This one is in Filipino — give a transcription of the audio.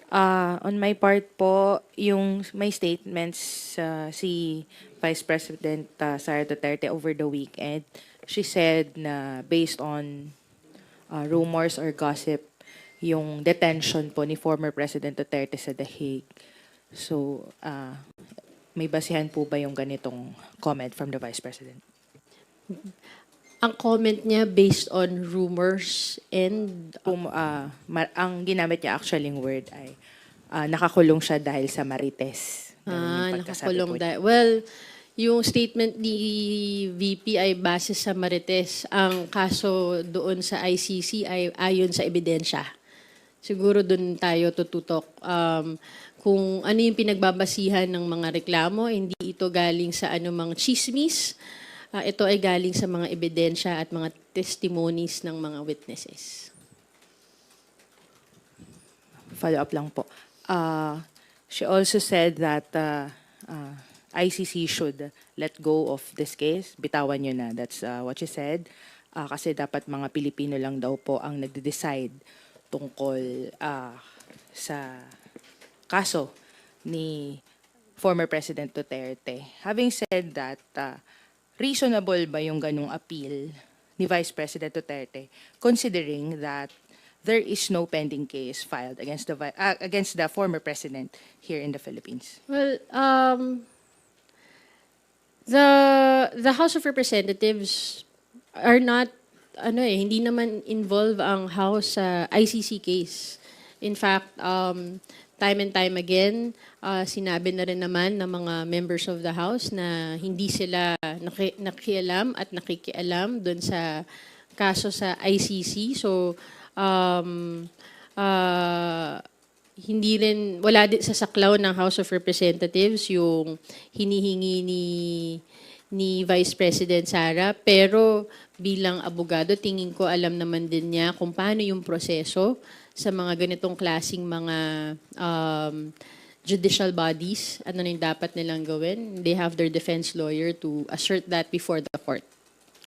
On my part po, yung may statements si Vice President Sara Duterte over the weekend, she said na based on rumors or gossip, yung detention po ni former President Duterte sa The Hague. So, may basihan po ba yung ganitong comment from the Vice President? Ang comment niya based on rumors and Ang ginamit niya actually yung word ay nakakulong siya dahil sa Marites. Ganun yung pagkasabi nakakulong po niya. Well, yung statement ni VP ay base sa Marites. Ang kaso doon sa ICC ay ayon sa ebidensya. Siguro doon tayo tututok. Kung ano yung pinagbabasihan ng mga reklamo, hindi ito galing sa anumang chismis. Ito ay galing sa mga ebidensya at mga testimonies ng mga witnesses. Follow up lang po. She also said that ICC should let go of this case. Bitawan nyo na. That's what she said. Kasi dapat mga Pilipino lang daw po ang nagde-decide tungkol sa kaso ni former President Duterte. Having said that, reasonable ba yung ganung appeal ni Vice President Duterte considering that there is no pending case filed against the former president here in the Philippines? Well, the House of Representatives are not hindi naman involve ang House sa ICC case. In fact, time and time again, sinabi na rin naman ng mga members of the House na hindi sila nakialam at nakikialam doon sa kaso sa ICC. So, hindi rin, wala din sa saklaw ng House of Representatives yung hinihingi ni Vice President Sara. Pero bilang abogado, tingin ko alam naman din niya kung paano yung proseso sa mga ganitong klasing mga judicial bodies, ano na yung dapat nilang gawin. They have their defense lawyer to assert that before the court.